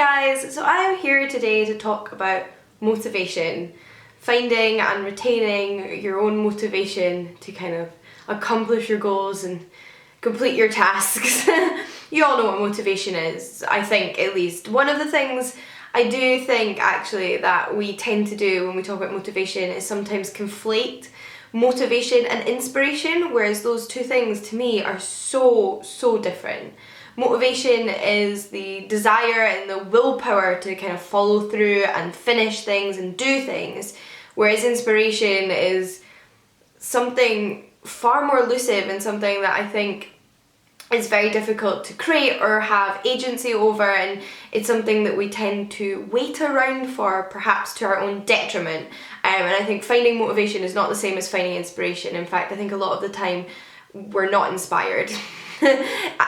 guys, so I am here today to talk about motivation, finding and retaining your own motivation to kind of accomplish your goals and complete your tasks. You all know what motivation is, I think, at least. One of the things I do think actually that we tend to do when we talk about motivation is sometimes conflate motivation and inspiration, whereas those two things to me are so different. Motivation is the desire and the willpower to kind of follow through and finish things and do things, whereas inspiration is something far more elusive and something that I think is very difficult to create or have agency over, and it's something that we tend to wait around for, perhaps to our own detriment. And I think finding motivation is not the same as finding inspiration. In fact, I think a lot of the time we're not inspired.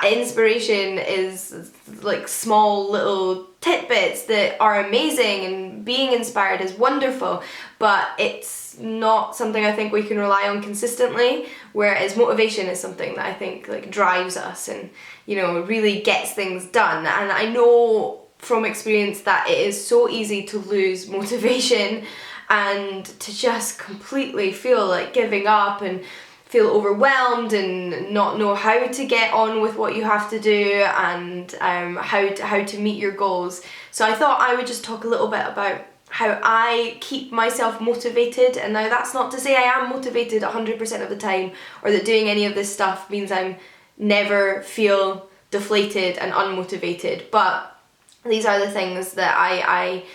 Inspiration is like small little tidbits that are amazing, and being inspired is wonderful, but it's not something I think we can rely on consistently, whereas motivation is something that I think like drives us and, you know, really gets things done. And I know from experience that it is so easy to lose motivation and to just completely feel like giving up and feel overwhelmed and not know how to get on with what you have to do and how to meet your goals. So I thought I would just talk a little bit about how I keep myself motivated. And now that's not to say I am motivated 100% of the time, or that doing any of this stuff means I'm never feel deflated and unmotivated, but these are the things that I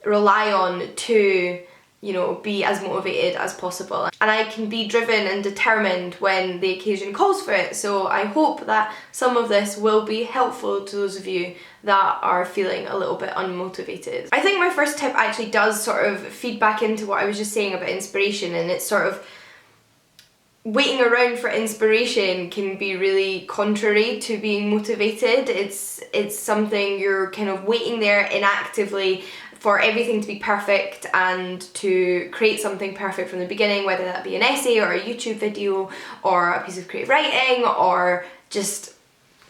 rely on to, you know, be as motivated as possible. And I can be driven and determined when the occasion calls for it. So I hope that some of this will be helpful to those of you that are feeling a little bit unmotivated. I think my first tip actually does sort of feed back into what I was just saying about inspiration, and it's sort of waiting around for inspiration can be really contrary to being motivated. It's something you're kind of waiting there inactively for everything to be perfect and to create something perfect from the beginning, whether that be an essay or a YouTube video or a piece of creative writing or just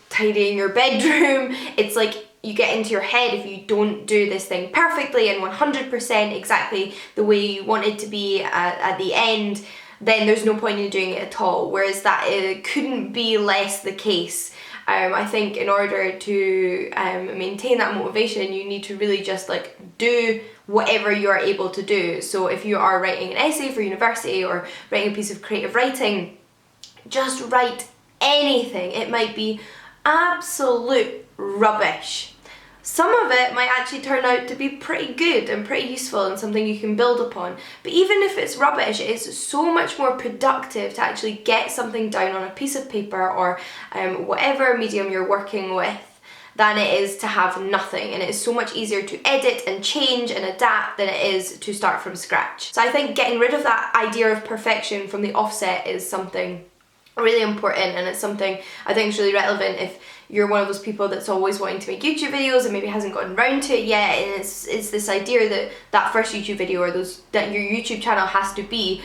tidying your bedroom. It's like you get into your head, if you don't do this thing perfectly and 100% exactly the way you want it to be at the end, then there's no point in doing it at all. Whereas that couldn't be less the case. I think in order to maintain that motivation, you need to really just like do whatever you're able to do. So if you are writing an essay for university or writing a piece of creative writing, just write anything. It might be absolute rubbish. Some of it might actually turn out to be pretty good and pretty useful and something you can build upon. But even if it's rubbish, it's so much more productive to actually get something down on a piece of paper or whatever medium you're working with than it is to have nothing. And it is so much easier to edit and change and adapt than it is to start from scratch. So I think getting rid of that idea of perfection from the offset is something really important, and it's something I think is really relevant if you're one of those people that's always wanting to make YouTube videos and maybe hasn't gotten around to it yet. And it's this idea that first YouTube video or that your YouTube channel has to be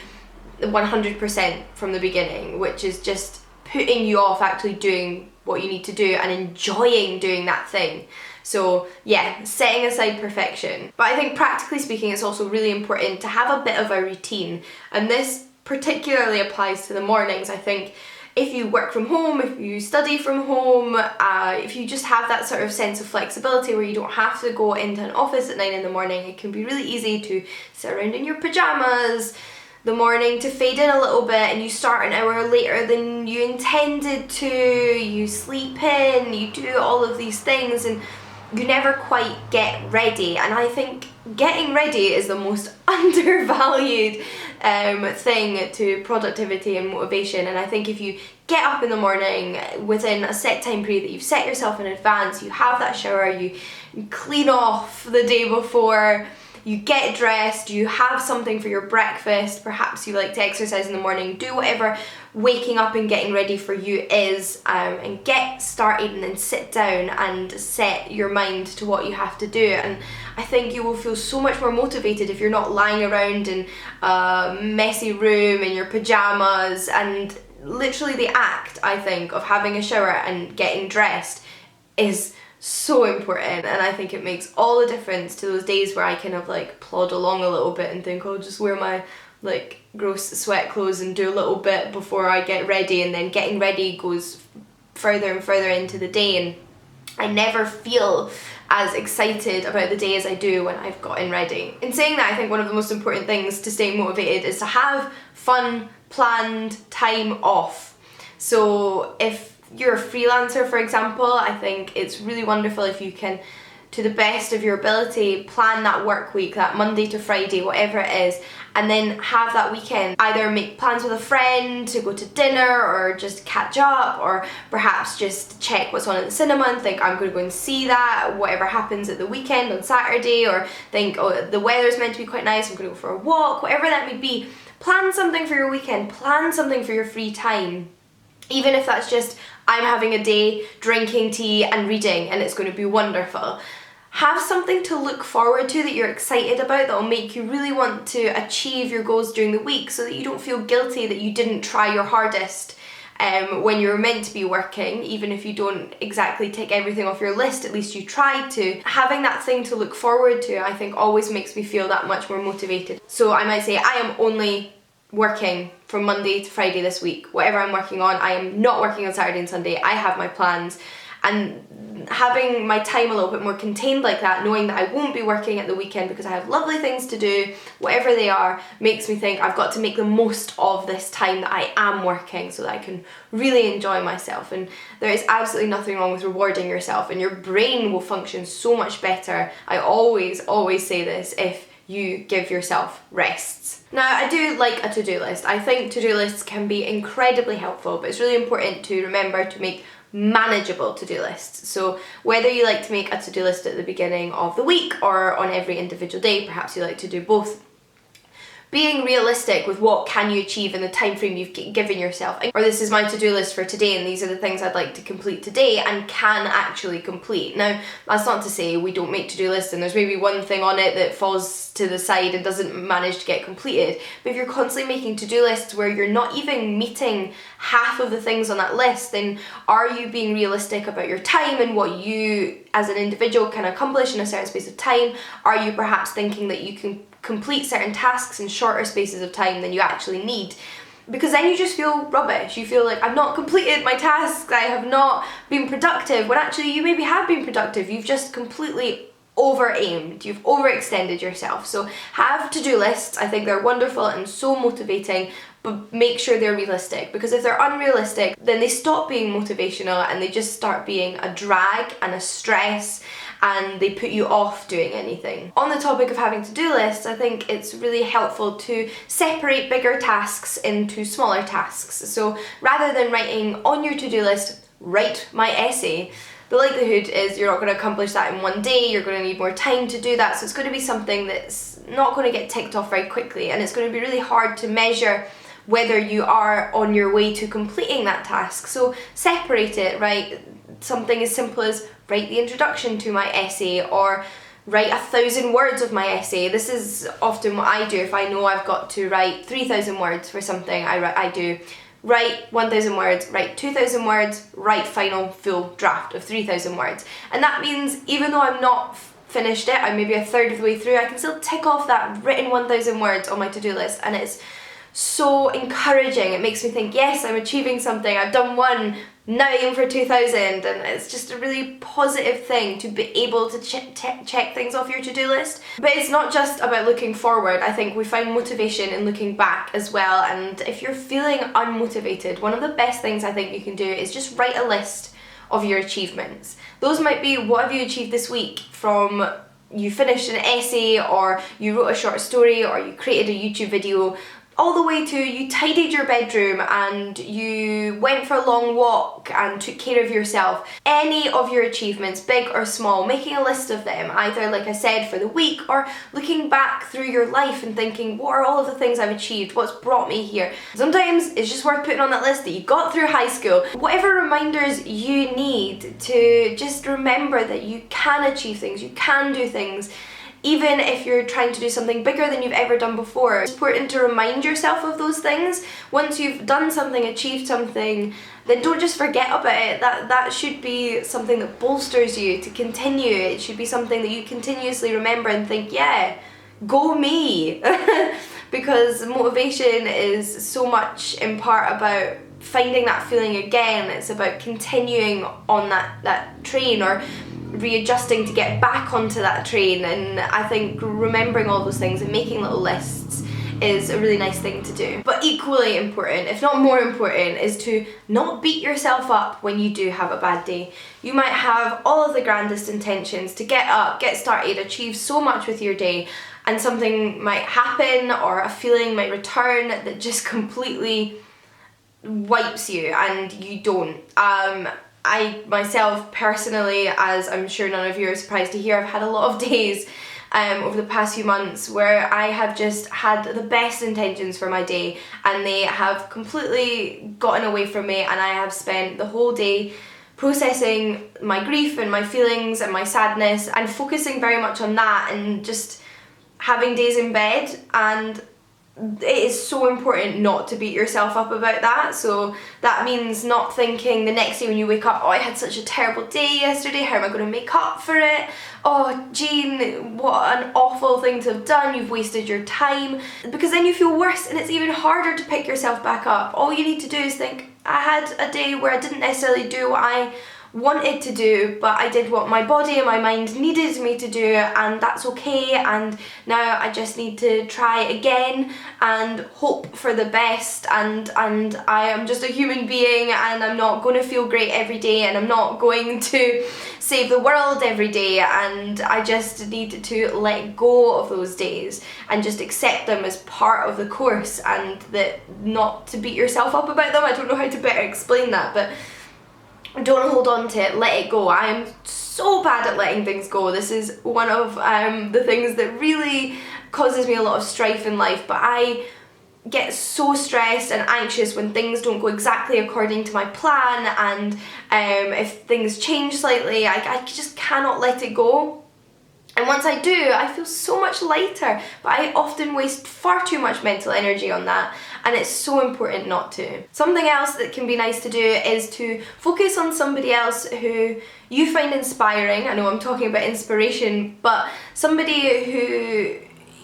100% from the beginning, which is just putting you off actually doing what you need to do and enjoying doing that thing. So yeah, setting aside perfection. But I think practically speaking, it's also really important to have a bit of a routine, and this particularly applies to the mornings. I think if you work from home, if you study from home, if you just have that sort of sense of flexibility where you don't have to go into an office at 9 in the morning, it can be really easy to sit around in your pajamas the morning, to fade in a little bit, and you start an hour later than you intended to, you sleep in, you do all of these things, and you never quite get ready. And I think getting ready is the most undervalued thing to productivity and motivation. And I think if you get up in the morning within a set time period that you've set yourself in advance, you have that shower, you clean off the day before, you get dressed, you have something for your breakfast, perhaps you like to exercise in the morning, do whatever waking up and getting ready for you is, and get started and then sit down and set your mind to what you have to do. And I think you will feel so much more motivated if you're not lying around in a messy room in your pajamas. And literally the act, I think, of having a shower and getting dressed is so important, and I think it makes all the difference to those days where I kind of like plod along a little bit and think, I'll just wear my like gross sweat clothes and do a little bit before I get ready, and then getting ready goes further and further into the day, and I never feel as excited about the day as I do when I've gotten ready. In saying that, I think one of the most important things to staying motivated is to have fun, planned time off. So if you're a freelancer, for example, I think it's really wonderful if you can, to the best of your ability, plan that work week, that Monday to Friday, whatever it is, and then have that weekend. Either make plans with a friend to go to dinner or just catch up, or perhaps just check what's on at the cinema and think, I'm going to go and see that, whatever happens at the weekend on Saturday, or think, oh, the weather's meant to be quite nice, I'm going to go for a walk, whatever that may be. Plan something for your weekend, plan something for your free time. Even if that's just, I'm having a day drinking tea and reading and it's going to be wonderful. Have something to look forward to that you're excited about, that will make you really want to achieve your goals during the week, so that you don't feel guilty that you didn't try your hardest when you're meant to be working. Even if you don't exactly tick everything off your list, at least you tried to. Having that thing to look forward to, I think, always makes me feel that much more motivated. So I might say, I am only working from Monday to Friday this week. Whatever I'm working on, I am not working on Saturday and Sunday. I have my plans, and having my time a little bit more contained like that, knowing that I won't be working at the weekend because I have lovely things to do, whatever they are, makes me think I've got to make the most of this time that I am working so that I can really enjoy myself. And there is absolutely nothing wrong with rewarding yourself, and your brain will function so much better. I always say this, if you give yourself rests. Now, I do like a to-do list. I think to-do lists can be incredibly helpful, but it's really important to remember to make manageable to-do lists. So whether you like to make a to-do list at the beginning of the week or on every individual day, perhaps you like to do both, being realistic with what can you achieve in the time frame you've given yourself. Or this is my to-do list for today and these are the things I'd like to complete today and can actually complete. Now, that's not to say we don't make to-do lists and there's maybe one thing on it that falls to the side and doesn't manage to get completed. But if you're constantly making to-do lists where you're not even meeting half of the things on that list, then are you being realistic about your time and what you as an individual can accomplish in a certain space of time? Are you perhaps thinking that you can complete certain tasks in shorter spaces of time than you actually need? Because then you just feel rubbish. You feel like, I've not completed my tasks, I have not been productive, when actually you maybe have been productive. You've just completely over-aimed, you've overextended yourself. So have to-do lists. I think they're wonderful and so motivating, but make sure they're realistic, because if they're unrealistic, then they stop being motivational and they just start being a drag and a stress, and they put you off doing anything. On the topic of having to-do lists, I think it's really helpful to separate bigger tasks into smaller tasks. So rather than writing on your to-do list, write my essay, the likelihood is you're not going to accomplish that in one day, you're going to need more time to do that, so it's going to be something that's not going to get ticked off very quickly, and it's going to be really hard to measure whether you are on your way to completing that task. So separate it, right? Something as simple as write the introduction to my essay, or write 1,000 words of my essay. This is often what I do. If I know I've got to write 3,000 words for something, I do write 1,000 words, write 2,000 words, write final full draft of 3,000 words. And that means even though I'm not finished it, I'm maybe a third of the way through, I can still tick off that written 1,000 words on my to-do list, and it's so encouraging. It makes me think, yes, I'm achieving something, I've done one, now aim for 2,000, and it's just a really positive thing to be able to check things off your to-do list. But it's not just about looking forward. I think we find motivation in looking back as well, and if you're feeling unmotivated, one of the best things I think you can do is just write a list of your achievements. Those might be, what have you achieved this week, from you finished an essay, or you wrote a short story, or you created a YouTube video, all the way to you tidied your bedroom and you went for a long walk and took care of yourself. Any of your achievements, big or small, making a list of them, either, like I said, for the week, or looking back through your life and thinking, what are all of the things I've achieved? What's brought me here? Sometimes it's just worth putting on that list that you got through high school. Whatever reminders you need to just remember that you can achieve things, you can do things. even if you're trying to do something bigger than you've ever done before. It's important to remind yourself of those things. Once you've done something, achieved something, then don't just forget about it. That should be something that bolsters you to continue. It should be something that you continuously remember and think, yeah, go me. Because motivation is so much in part about finding that feeling again. It's about continuing on that train, or readjusting to get back onto that train. And I think remembering all those things and making little lists is a really nice thing to do. But equally important, if not more important, is to not beat yourself up when you do have a bad day. You might have all of the grandest intentions to get up, get started, achieve so much with your day, and something might happen or a feeling might return that just completely wipes you and you don't. I myself personally, as I'm sure none of you are surprised to hear, I've had a lot of days over the past few months where I have just had the best intentions for my day and they have completely gotten away from me, and I have spent the whole day processing my grief and my feelings and my sadness and focusing very much on that and just having days in bed. And it is so important not to beat yourself up about that. So that means not thinking the next day when you wake up, oh, I had such a terrible day yesterday, how am I going to make up for it? Oh, Jean, what an awful thing to have done, you've wasted your time. Because then you feel worse and it's even harder to pick yourself back up. All you need to do is think, I had a day where I didn't necessarily do what I wanted to do, but I did what my body and my mind needed me to do, and that's okay. And now I just need to try again and hope for the best, and I am just a human being, and I'm not going to feel great every day, and I'm not going to save the world every day, and I just need to let go of those days and just accept them as part of the course, and that not to beat yourself up about them. I don't know how to better explain that, but don't hold on to it, let it go. I am so bad at letting things go. This is one of the things that really causes me a lot of strife in life, but I get so stressed and anxious when things don't go exactly according to my plan, and if things change slightly, I just cannot let it go. And once I do, I feel so much lighter, but I often waste far too much mental energy on that, and it's so important not to. Something else that can be nice to do is to focus on somebody else who you find inspiring. I know I'm talking about inspiration, but somebody who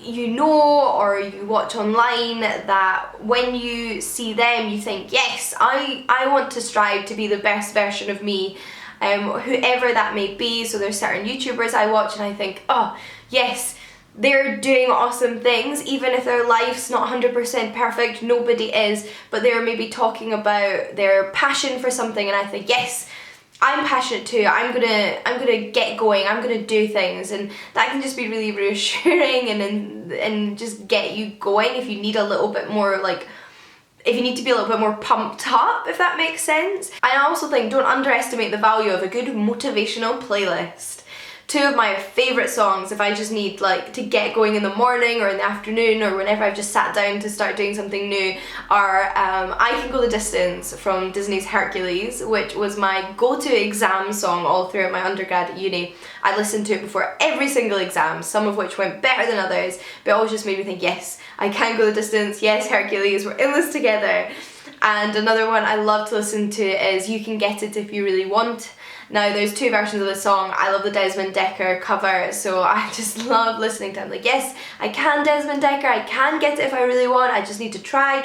you know or you watch online that when you see them you think, yes, I want to strive to be the best version of me. Whoever that may be. So there's certain YouTubers I watch and I think, oh yes, they're doing awesome things, even if their life's not 100% perfect, nobody is, but they're maybe talking about their passion for something, and I think, yes, I'm passionate too, I'm gonna get going, I'm gonna do things, and that can just be really reassuring and just get you going if you need a little bit more, like, if you need to be a little bit more pumped up, if that makes sense. I also think don't underestimate the value of a good motivational playlist. Two of my favourite songs, if I just need like to get going in the morning or in the afternoon or whenever I've just sat down to start doing something new, are I Can Go the Distance from Disney's Hercules, which was my go-to exam song all throughout my undergrad at uni. I listened to it before every single exam, some of which went better than others, but it always just made me think, yes, I can go the distance, yes, Hercules, we're in this together. And another one I love to listen to is You Can Get It If You Really Want. Now there's two versions of the song. I love the Desmond Dekker cover, so I just love listening to it. I'm like, yes, I can, Desmond Dekker, I can get it if I really want, I just need to try.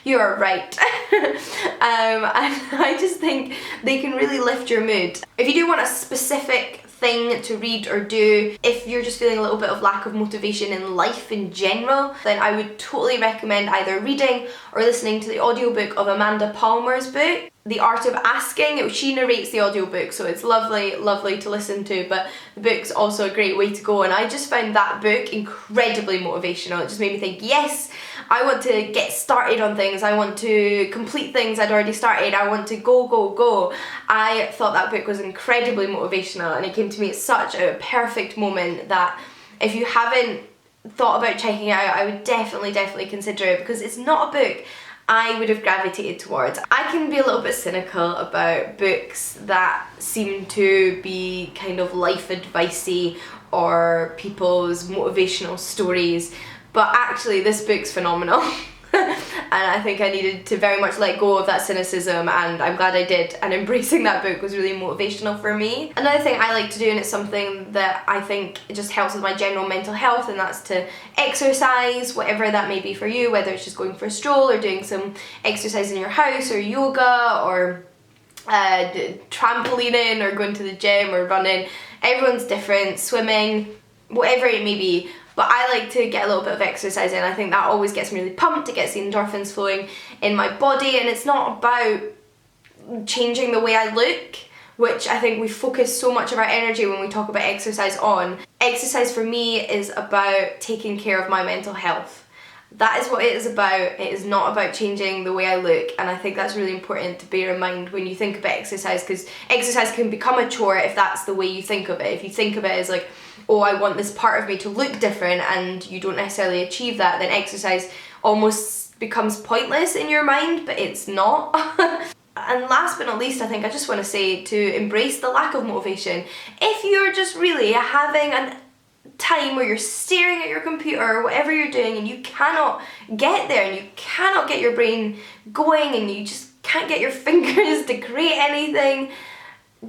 You are right. And I just think they can really lift your mood. If you do want a specific thing to read or do, if you're just feeling a little bit of lack of motivation in life in general, then I would totally recommend either reading or listening to the audiobook of Amanda Palmer's book, The Art of Asking. She narrates the audiobook, so it's lovely to listen to, but the book's also a great way to go, and I just found that book incredibly motivational. It just made me think, yes, I want to get started on things, I want to complete things I'd already started, I want to go. I thought that book was incredibly motivational, and it came to me at such a perfect moment that if you haven't thought about checking it out, I would definitely consider it, because it's not a book I would have gravitated towards. I can be a little bit cynical about books that seem to be kind of life advicey or people's motivational stories, but actually this book's phenomenal. And I think I needed to very much let go of that cynicism, and I'm glad I did, and embracing that book was really motivational for me. Another thing I like to do, and it's something that I think it just helps with my general mental health, and that's to exercise, whatever that may be for you, whether it's just going for a stroll or doing some exercise in your house or yoga or trampolining or going to the gym or running. Everyone's different, swimming, whatever it may be. But I like to get a little bit of exercise in. I think that always gets me really pumped. It gets the endorphins flowing in my body, and it's not about changing the way I look, which I think we focus so much of our energy when we talk about exercise on. Exercise for me is about taking care of my mental health. That is what it is about. It is not about changing the way I look, and I think that's really important to bear in mind when you think about exercise, because exercise can become a chore if that's the way you think of it. If you think of it as like, oh, I want this part of me to look different, and you don't necessarily achieve that, then exercise almost becomes pointless in your mind, but it's not. And last but not least, I think I just want to say to embrace the lack of motivation. If you're just really having a time where you're staring at your computer or whatever you're doing and you cannot get there and you cannot get your brain going and you just can't get your fingers to create anything,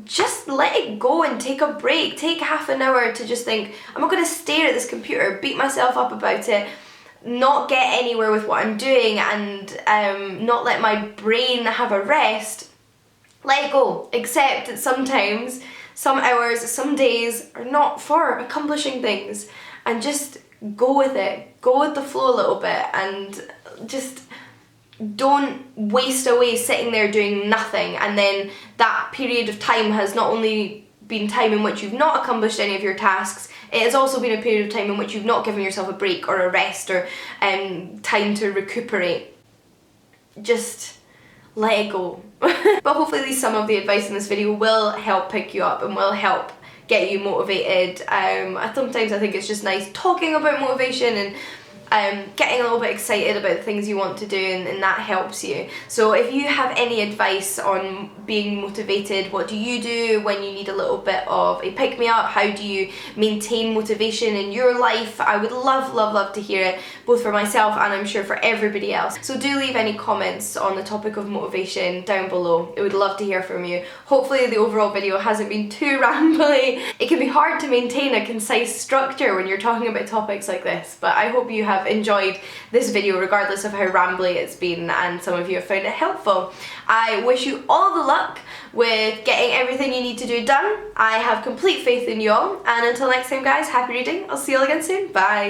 just let it go and take a break. Take half an hour to just think, I'm not going to stare at this computer, beat myself up about it, not get anywhere with what I'm doing, and not let my brain have a rest. Let it go. Accept that sometimes some hours, some days are not for accomplishing things, and just go with it. Go with the flow a little bit, and just don't waste away sitting there doing nothing, and then that period of time has not only been time in which you've not accomplished any of your tasks, it has also been a period of time in which you've not given yourself a break or a rest or time to recuperate. Just let it go. But hopefully at least some of the advice in this video will help pick you up and will help get you motivated. Sometimes I think it's just nice talking about motivation and getting a little bit excited about the things you want to do, and that helps you. So if you have any advice on being motivated, what do you do when you need a little bit of a pick-me-up? How do you maintain motivation in your life? I would love to hear it, both for myself and I'm sure for everybody else. So do leave any comments on the topic of motivation down below. I would love to hear from you. Hopefully the overall video hasn't been too rambly. It can be hard to maintain a concise structure when you're talking about topics like this, but I hope you have enjoyed this video regardless of how rambly it's been, and some of you have found it helpful. I wish you all the luck with getting everything you need to do done. I have complete faith in you all, and until next time guys, happy reading. I'll see you all again soon. Bye.